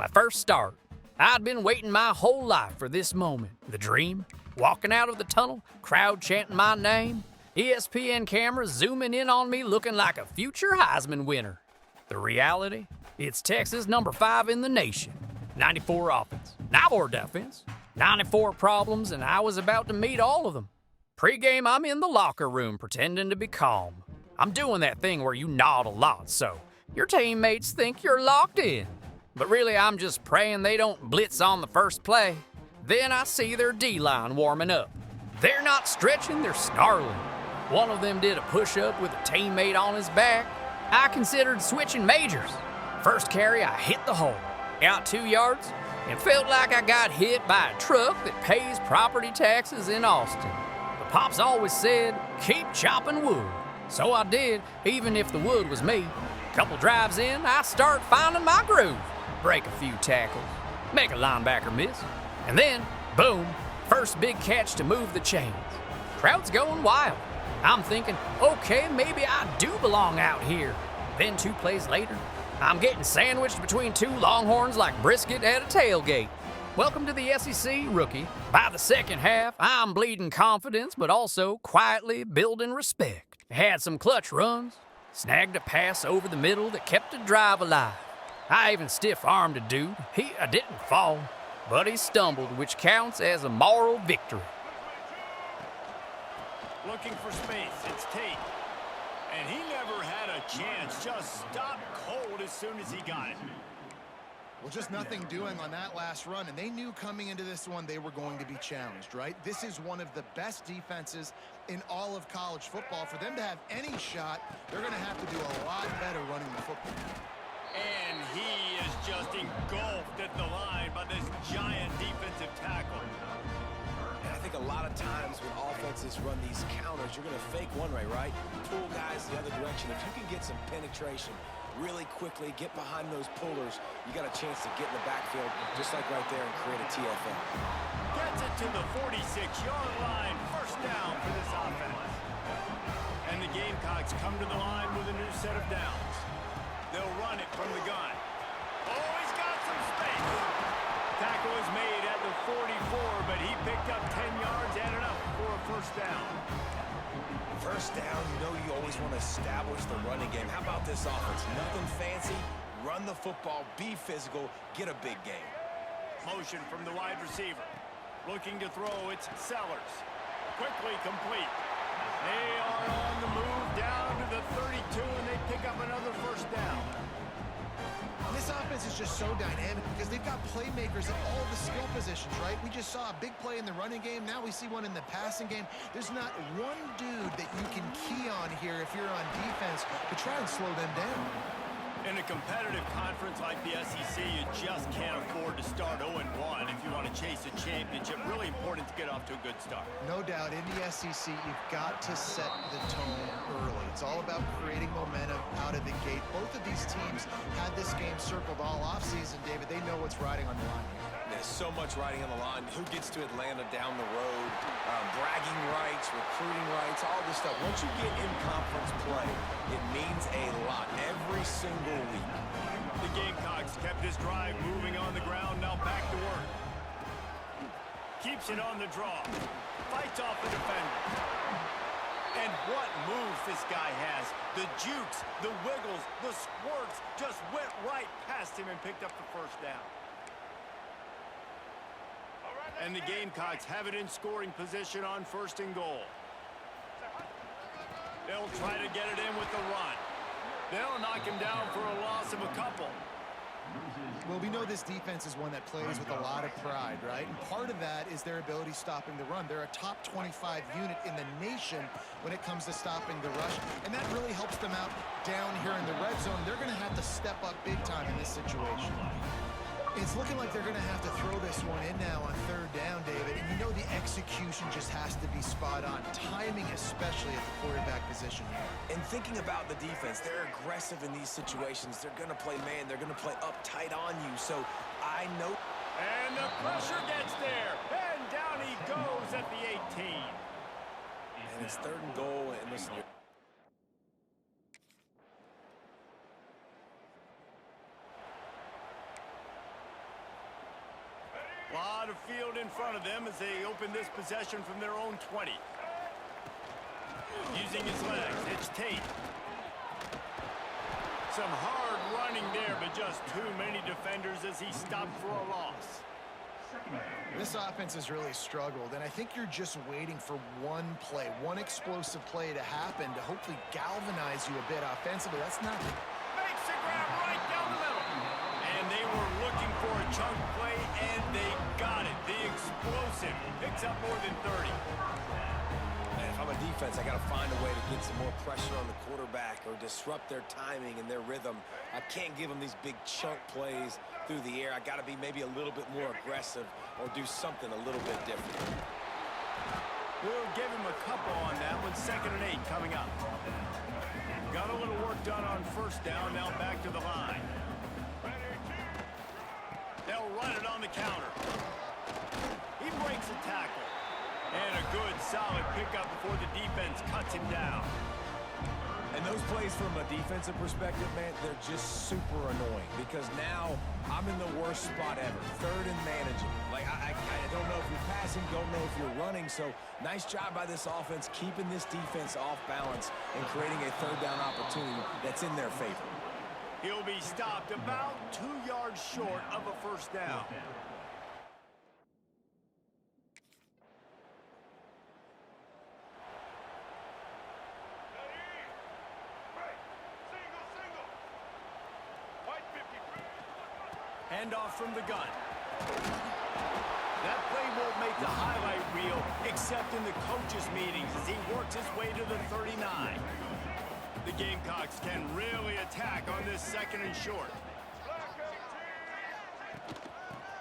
My first start. I'd been waiting my whole life for this moment. The dream, walking out of the tunnel, crowd chanting my name, ESPN cameras zooming in on me looking like a future Heisman winner. The reality? It's Texas number 5 in the nation. 94 offense, 94 defense, 94 problems, and I was about to meet all of them. Pre-game, I'm in the locker room pretending to be calm. I'm doing that thing where you nod a lot, so your teammates think you're locked in. But really, I'm just praying they don't blitz on the first play. Then I see their D-line warming up. They're not stretching, they're snarling. One of them did a push-up with a teammate on his back. I considered switching majors. First carry, I hit the hole. Out 2 yards, and felt like I got hit by a truck that pays property taxes in Austin. The pops always said, keep chopping wood. So I did, even if the wood was me. Couple drives in, I start finding my groove. Break a few tackles, make a linebacker miss, and then, boom, first big catch to move the chains. Crowd's going wild. I'm thinking, okay, maybe I do belong out here. Then 2 plays later, I'm getting sandwiched between 2 Longhorns like brisket at a tailgate. Welcome to the SEC, rookie. By the second half, I'm bleeding confidence, but also quietly building respect. Had some clutch runs, snagged a pass over the middle that kept the drive alive. I even stiff-armed a dude. He didn't fall, but he stumbled, which counts as a moral victory. Looking for space, it's Tate. And he never had a chance, just stopped cold as soon as he got it. Well, just nothing doing on that last run, and they knew coming into this one they were going to be challenged, right? This is one of the best defenses in all of college football. For them to have any shot, they're going to have to do a lot better running the football. And he is just engulfed at the line by this giant defensive tackle. And I think a lot of times when offenses run these counters, you're going to fake one way, right? Pull guys the other direction. If you can get some penetration really quickly, get behind those pullers, you got a chance to get in the backfield, just like right there, and create a TFL. Gets it to the 46-yard line. First down for this offense. And the Gamecocks come to the line with a new set of downs. They'll run it from the gun. Oh, he's got some space. Tackle is made at the 44, but he picked up 10 yards and enough for a first down. First down, you know you always want to establish the running game. How about this offense? Nothing fancy. Run the football, be physical, get a big gain. Motion from the wide receiver. Looking to throw, it's Sellers. Quickly complete. They are on the move down to the 32, and they pick up another first down. This offense is just so dynamic because they've got playmakers at all the skill positions, right? We just saw a big play in the running game. Now we see one in the passing game. There's not one dude that you can key on here if you're on defense to try and slow them down. In a competitive conference like the SEC, you just can't afford to start 0-1 if you want to chase a championship. Really important to get off to a good start. No doubt, in the SEC, you've got to set the tone early. It's all about creating momentum out of the gate. Both of these teams had this game circled all offseason, David. They know what's riding on the line here. There's so much riding on the line. Who gets to Atlanta down the road? Bragging rights, recruiting rights, all this stuff. Once you get in conference play, it means a lot every single week. The Gamecocks kept this drive moving on the ground. Now back to work. Keeps it on the draw. Fights off the defender. And what moves this guy has. The jukes, the wiggles, the squirts just went right past him and picked up the first down. And the Gamecocks have it in scoring position on 1st and goal. They'll try to get it in with the run. They'll knock him down for a loss of a couple. Well, we know this defense is one that plays with a lot of pride, right? And part of that is their ability stopping the run. They're a top 25 unit in the nation when it comes to stopping the rush, and that really helps them out down here in the red zone. They're going to have to step up big time in this situation. It's looking like they're going to have to throw this one in now on 3rd down, David. And you know the execution just has to be spot on. Timing, especially at the quarterback position here. And thinking about the defense, they're aggressive in these situations. They're going to play man. They're going to play uptight on you. So I know. And the pressure gets there. And down he goes at the 18. And it's 3rd and goal. And listen, A lot of field in front of them as they open this possession from their own 20. Using his legs, it's Tate. Some hard running there, but just too many defenders as he stopped for a loss. This offense has really struggled, and I think you're just waiting for one play, one explosive play to happen to hopefully galvanize you a bit offensively. That's not... Makes the grab right down the middle. And they were looking for a chunk play, and they got it. The explosive picks up more than 30. And if I'm a defense, I got to find a way to get some more pressure on the quarterback or disrupt their timing and their rhythm. I can't give them these big chunk plays through the air. I got to be maybe a little bit more aggressive or do something a little bit different. We'll give him a couple on that one. 2nd and 8 coming up. Got a little work done on first down. Now back to the line. They'll run it on the counter. He breaks a tackle. And a good, solid pickup before the defense cuts him down. And those plays from a defensive perspective, man, they're just super annoying because now I'm in the worst spot ever. 3rd and managing. Like, I don't know if you're passing, don't know if you're running. So, nice job by this offense keeping this defense off balance and creating a 3rd down opportunity that's in their favor. He'll be stopped about 2 yards short of a first down. Handoff from the gun. That play won't make the highlight reel, except in the coaches' meetings as he works his way to the 39. The Gamecocks can really attack on this 2nd and short.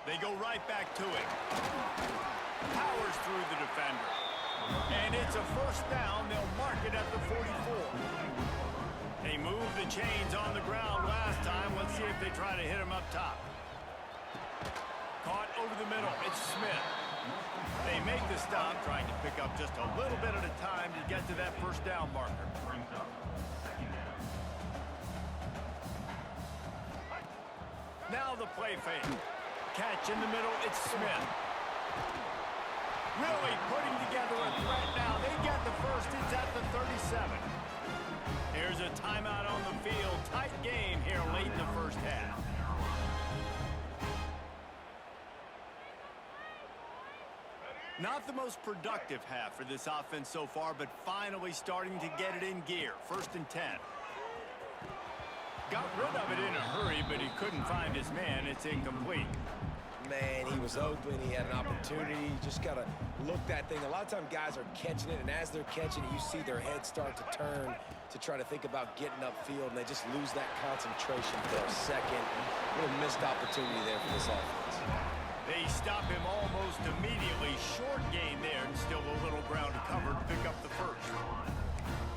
They go right back to it. Powers through the defender. And it's a first down. They'll mark it at the 44. They moved the chains on the ground last time. Let's see if they try to hit him up top. Caught over the middle. It's Smith. They make the stop, trying to pick up just a little bit at a time to get to that first down marker. Now the play fake. Catch in the middle. It's Smith. Really putting together a threat now. They get the first. It's at the 37. Here's a timeout on the field. Tight game here late in the first half. Not the most productive half for this offense so far, but finally starting to get it in gear. 1st and 10. Got rid of it in a hurry, but he couldn't find his man. It's incomplete. Man, he was open. He had an opportunity. You just got to look that thing. A lot of times guys are catching it, and as they're catching it, you see their head start to turn to try to think about getting upfield, and they just lose that concentration for a second. A little missed opportunity there for this offense. They stop him almost immediately. Short gain there, and still a little ground to cover to pick up the first.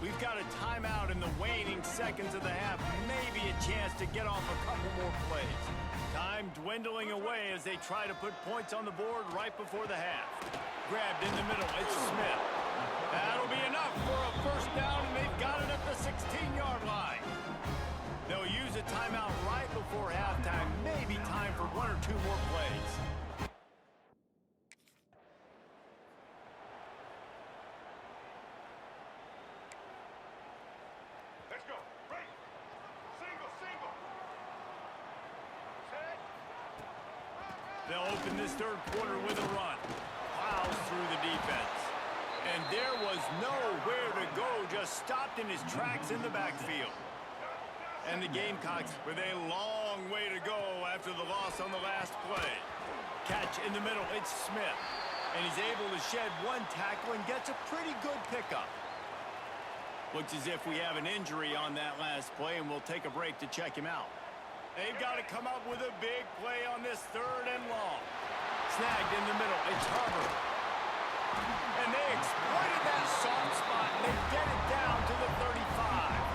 We've got a timeout in the waning seconds of the half. Maybe a chance to get off a couple more plays. Time dwindling away as they try to put points on the board right before the half. Grabbed in the middle. It's Smith. That'll be enough for a first down, and they've got it at the 16-yard line. They'll use a timeout right before halftime. Maybe time for 1 or 2 more plays. They'll open this 3rd quarter with a run. Plows through the defense. And there was nowhere to go, just stopped in his tracks in the backfield. And the Gamecocks with a long way to go after the loss on the last play. Catch in the middle, it's Smith. And he's able to shed 1 tackle and gets a pretty good pickup. Looks as if we have an injury on that last play, and we'll take a break to check him out. They've got to come up with a big play on this 3rd and long. Snagged in the middle. It's Hubbard. And they exploited that soft spot, and they get it down to the 35.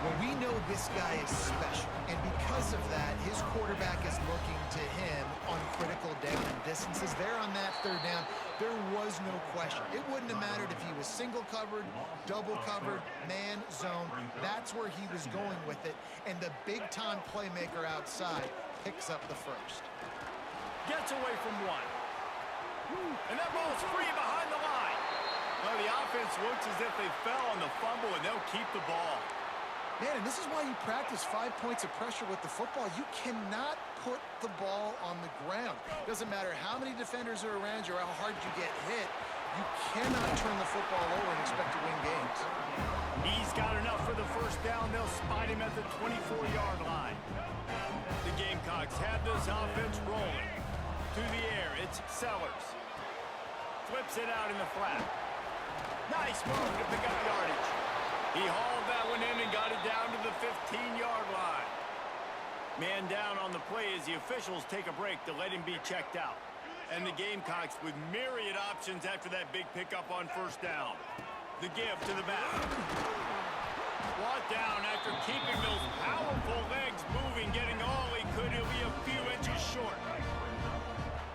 Well, we know this guy is special, and because of that, his quarterback is looking to him on critical down and distances. There on that 3rd down, there was no question. It wouldn't have mattered if he was single covered, double covered, man, zone. That's where he was going with it, and the big-time playmaker outside picks up the first. Gets away from one. And that ball's free behind the line. Well, the offense looks as if they fell on the fumble, and they'll keep the ball. Man, and this is why you practice 5 points of pressure with the football. You cannot put the ball on the ground. Doesn't matter how many defenders are around you or how hard you get hit. You cannot turn the football over and expect to win games. He's got enough for the first down. They'll spot him at the 24-yard line. The Gamecocks have this offense rolling. To the air, it's Sellers. Flips it out in the flat. Nice move to pick up yardage. He hauled that one in and got it down to the 15-yard line. Man down on the play as the officials take a break to let him be checked out. And the Gamecocks with myriad options after that big pickup on first down. The give to the back. Brought down after keeping those powerful legs moving, getting all he could. He'll be a few inches short.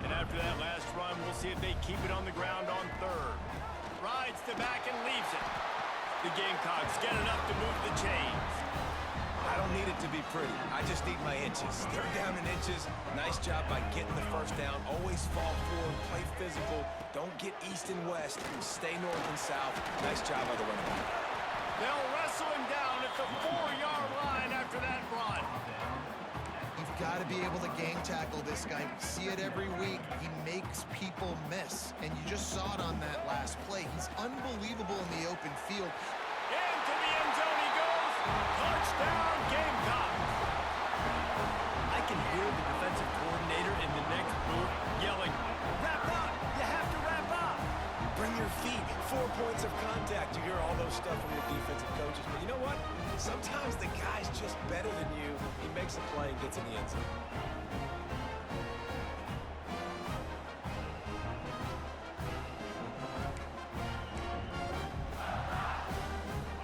And after that last run, we'll see if they keep it on the ground on third. Rides to back and leaves it. The Gamecocks get enough to move the chains. I don't need it to be pretty. I just need my inches. They're down in inches. Nice job by getting the first down. Always fall forward, play physical. Don't get east and west. Stay north and south. Nice job by the running back. They'll wrestle him down at the 4-yard line after that run. You've got to be able to gang tackle this guy. We see it every week. He makes people miss. And you just saw it on that last play. He's unbelievable in the open field. Into the end zone he goes. Touchdown, Gamecocks. I can hear the defensive coordinator in the next booth yelling, "Wrap up! You have to wrap up!" Bring your feet. 4 points of contact. You hear all those stuff from your defensive coaches. But you know what? Sometimes the guy's just better than you. He makes a play and gets in the end zone.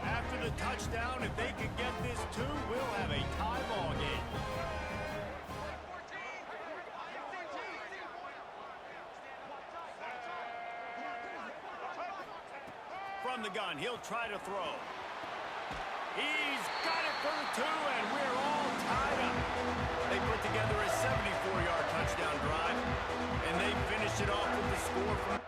After the touchdown, if they could get this too, we'll have a tie ball game. From the gun, he'll try to throw. He's got it for the 2, and we're all tied up. They put together a 74-yard touchdown drive, and they finish it off with the score from...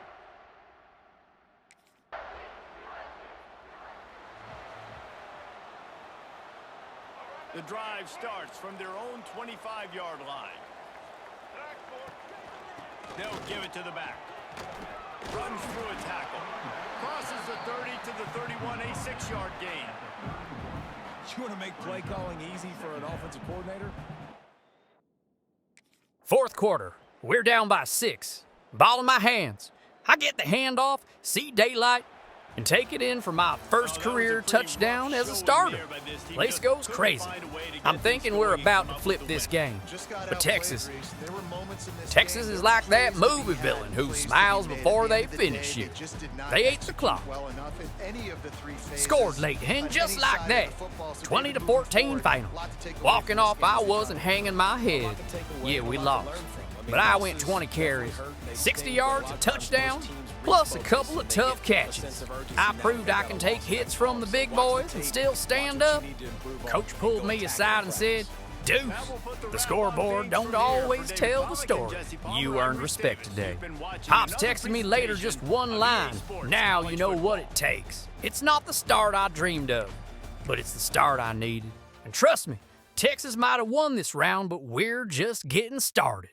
The drive starts from their own 25-yard line. They'll give it to the back. Runs through a tackle. Crosses the 30 to the 31, a 6-yard gain. You want to make play calling easy for an offensive coordinator? Fourth quarter. We're down by 6. Ball in my hands. I get the handoff, see daylight, and take it in for my first career touchdown as a starter. Place goes crazy. I'm thinking we're about to flip this game. But Texas is like that movie villain who smiles before they finish you. They ate the clock. Scored late, and just like that, 20-14 final. Walking off, I wasn't hanging my head. Yeah, we lost. But I went 20 carries, 60 yards, a touchdown, plus a couple of tough catches. I proved I can take hits from the big boys and still stand up. Coach pulled me aside and said, "Deuce, the scoreboard don't always tell the story. You earned respect today." Pops texted me later just one line. Now you know what it takes. It's not the start I dreamed of, but it's the start I needed. And trust me, Texas might have won this round, but we're just getting started.